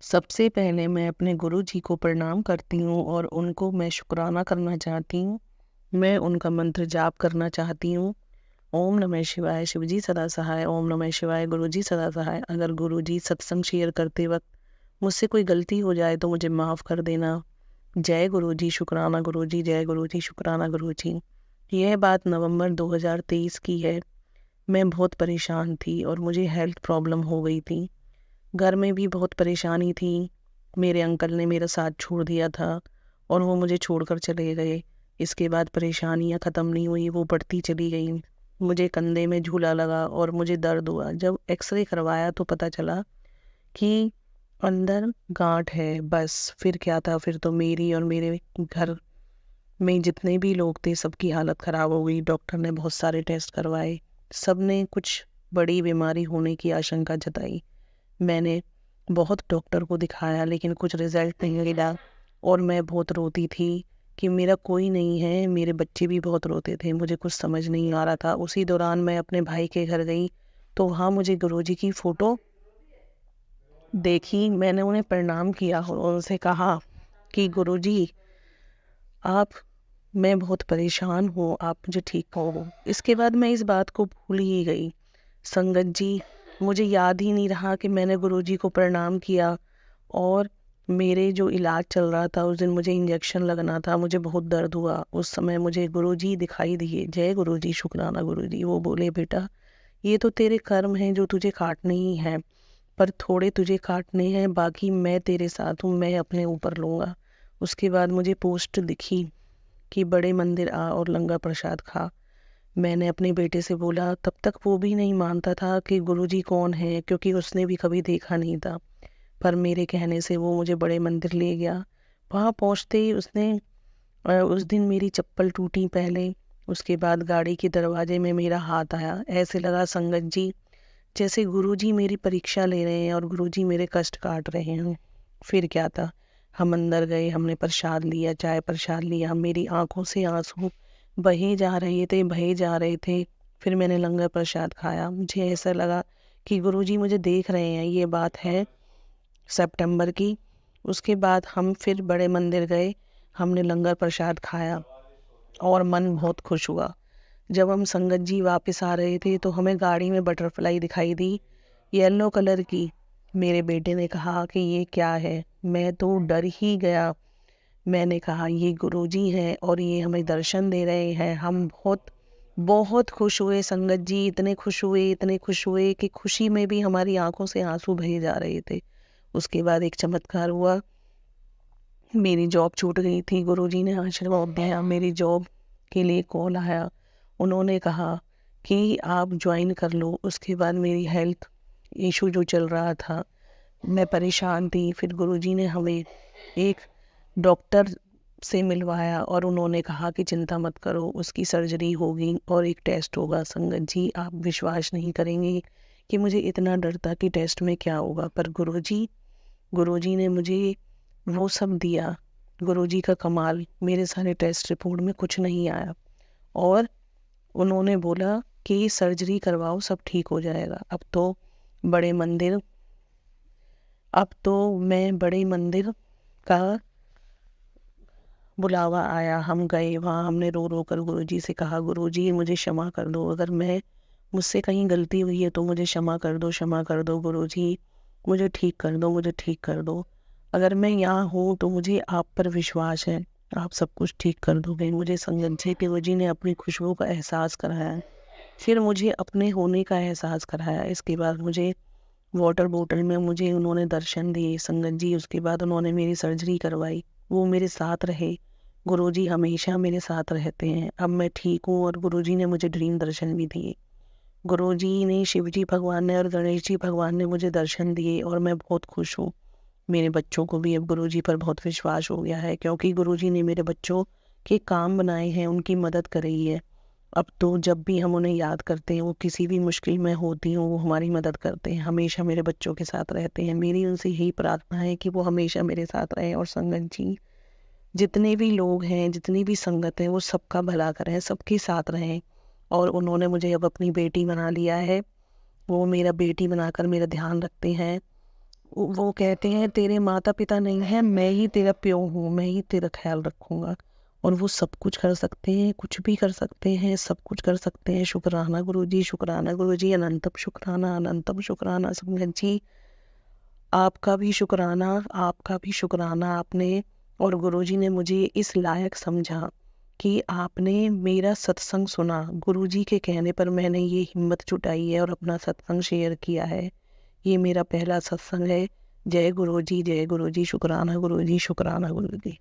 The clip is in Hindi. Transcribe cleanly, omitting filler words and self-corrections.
सबसे पहले मैं अपने गुरुजी को प्रणाम करती हूँ और उनको मैं शुक्राना करना चाहती हूँ। मैं उनका मंत्र जाप करना चाहती हूँ। ओम नमः शिवाय, शिवजी सदा सहाय। ओम नमः शिवाय, गुरुजी सदा सहाय। अगर गुरुजी सत्संग शेयर करते वक्त मुझसे कोई गलती हो जाए तो मुझे माफ़ कर देना। जय गुरुजी, शुक्राना गुरुजी, जय गुरुजी, शुक्राना गुरुजी। यह बात नवंबर 2023 की है। मैं बहुत परेशान थी और मुझे हेल्थ प्रॉब्लम हो गई थी। घर में भी बहुत परेशानी थी। मेरे अंकल ने मेरा साथ छोड़ दिया था और वो मुझे छोड़कर चले गए। इसके बाद परेशानियां ख़त्म नहीं हुई, वो बढ़ती चली गई। मुझे कंधे में झूला लगा और मुझे दर्द हुआ। जब एक्सरे करवाया तो पता चला कि अंदर गांठ है। बस फिर क्या था, फिर तो मेरी और मेरे घर में जितने भी लोग थे सबकी हालत ख़राब हो गई। डॉक्टर ने बहुत सारे टेस्ट करवाए, सब ने कुछ बड़ी बीमारी होने की आशंका जताई। मैंने बहुत डॉक्टर को दिखाया लेकिन कुछ रिज़ल्ट नहीं मिला और मैं बहुत रोती थी कि मेरा कोई नहीं है। मेरे बच्चे भी बहुत रोते थे, मुझे कुछ समझ नहीं आ रहा था। उसी दौरान मैं अपने भाई के घर गई तो वहाँ मुझे गुरुजी की फ़ोटो देखी। मैंने उन्हें प्रणाम किया और उनसे कहा कि गुरुजी, आप मैं बहुत परेशान हूँ, आप मुझे ठीक करो। इसके बाद मैं इस बात को भूल ही गई। संगत जी, मुझे याद ही नहीं रहा कि मैंने गुरुजी को प्रणाम किया। और मेरे जो इलाज चल रहा था उस दिन मुझे इंजेक्शन लगना था, मुझे बहुत दर्द हुआ। उस समय मुझे गुरुजी दिखाई दिए। जय गुरुजी, शुक्राना गुरुजी। वो बोले, बेटा ये तो तेरे कर्म हैं जो तुझे काटने ही हैं, पर थोड़े तुझे काटने हैं, बाकी मैं तेरे साथ हूँ, मैं अपने ऊपर लूँगा। उसके बाद मुझे पोस्ट दिखी कि बड़े मंदिर आ और लंगर प्रसाद खा। मैंने अपने बेटे से बोला, तब तक वो भी नहीं मानता था कि गुरुजी कौन है, क्योंकि उसने भी कभी देखा नहीं था। पर मेरे कहने से वो मुझे बड़े मंदिर ले गया। वहाँ पहुँचते ही उसने उस दिन मेरी चप्पल टूटी पहले। उसके बाद गाड़ी के दरवाजे में मेरा हाथ आया। ऐसे लगा संगत जी जैसे गुरुजी मेरी परीक्षा ले रहे हैं और गुरुजी मेरे कष्ट काट रहे हैं। फिर क्या था, हम अंदर गए, हमने प्रसाद लिया, चाय प्रसाद लिया। मेरी आंखों से आंसू बहे जा रहे थे, बहे जा रहे थे। फिर मैंने लंगर प्रसाद खाया। मुझे ऐसा लगा कि गुरुजी मुझे देख रहे हैं। ये बात है सितंबर की। उसके बाद हम फिर बड़े मंदिर गए, हमने लंगर प्रसाद खाया और मन बहुत खुश हुआ। जब हम संगत जी वापस आ रहे थे तो हमें गाड़ी में बटरफ्लाई दिखाई दी, येलो कलर की। मेरे बेटे ने कहा कि ये क्या है। मैं तो डर ही गया। मैंने कहा ये गुरुजी हैं और ये हमें दर्शन दे रहे हैं। हम बहुत बहुत खुश हुए संगत जी, इतने खुश हुए, इतने खुश हुए कि खुशी में भी हमारी आंखों से आंसू बहे जा रहे थे। उसके बाद एक चमत्कार हुआ, मेरी जॉब छूट गई थी। गुरुजी ने आशीर्वाद दिया, मेरी जॉब के लिए कॉल आया। उन्होंने कहा कि आप ज्वाइन कर लो। उसके बाद मेरी हेल्थ इशू जो चल रहा था, मैं परेशान थी। फिर गुरुजी ने हमें एक डॉक्टर से मिलवाया और उन्होंने कहा कि चिंता मत करो, उसकी सर्जरी होगी और एक टेस्ट होगा। संगत जी, आप विश्वास नहीं करेंगे कि मुझे इतना डर था कि टेस्ट में क्या होगा, पर गुरुजी ने मुझे वो सब दिया। गुरुजी का कमाल, मेरे सारे टेस्ट रिपोर्ट में कुछ नहीं आया और उन्होंने बोला कि सर्जरी करवाओ, सब ठीक हो जाएगा। बड़े मंदिर अब तो मैं बड़े मंदिर का बुलावा आया। हम गए वहाँ, हमने रो रो कर गुरुजी से कहा, गुरुजी मुझे क्षमा कर दो, अगर मुझसे कहीं गलती हुई है तो मुझे क्षमा कर दो, क्षमा कर दो गुरुजी, मुझे ठीक कर दो, मुझे ठीक कर दो। अगर मैं यहाँ हूँ तो मुझे आप पर विश्वास है, आप सब कुछ ठीक कर दोगे। मुझे संगत जी गुरुजी ने अपनी खुशबू का एहसास कराया, फिर मुझे अपने होने का एहसास कराया। इसके बाद मुझे वाटर बोतल में मुझे उन्होंने दर्शन दिए संगत जी। उसके बाद उन्होंने मेरी सर्जरी करवाई, वो मेरे साथ रहे। गुरुजी हमेशा मेरे साथ रहते हैं। अब मैं ठीक हूँ और गुरुजी ने मुझे ड्रीम दर्शन भी दिए। गुरुजी ने, शिवजी भगवान ने और गणेश जी भगवान ने मुझे दर्शन दिए और मैं बहुत खुश हूँ। मेरे बच्चों को भी अब गुरुजी पर बहुत विश्वास हो गया है, क्योंकि गुरुजी ने मेरे बच्चों के काम बनाए हैं, उनकी मदद करी है। अब तो जब भी हम उन्हें याद करते हैं, वो किसी भी मुश्किल में होती हूँ, वो हमारी मदद करते हैं, हमेशा मेरे बच्चों के साथ रहते हैं। मेरी उनसे यही प्रार्थना है कि वो हमेशा मेरे साथ रहें। और संगत जी, जितने भी लोग हैं, जितनी भी संगत है, वो सबका भला करें, सबके साथ रहें। और उन्होंने मुझे अब अपनी बेटी बना लिया है। वो मेरा बेटी बनाकर मेरा ध्यान रखते हैं। वो कहते हैं तेरे माता पिता नहीं हैं, मैं ही तेरा प्यो हूँ, मैं ही तेरा ख्याल रखूँगा। और वो सब कुछ कर सकते हैं, कुछ भी कर सकते हैं, सब कुछ कर सकते हैं। शुक्राना गुरुजी, शुक्राना गुरुजी, अनंतम शुक्राना, अनंतम शुक्राना संगत जी। आपका भी शुक्राना, आपका भी शुक्राना। आपने और गुरुजी ने मुझे इस लायक समझा कि आपने मेरा सत्संग सुना। गुरुजी के कहने पर मैंने ये हिम्मत जुटाई है और अपना सत्संग शेयर किया है। ये मेरा पहला सत्संग है। जय गुरुजी, जय गुरुजी, शुक्राना गुरुजी, शुक्राना गुरुजी।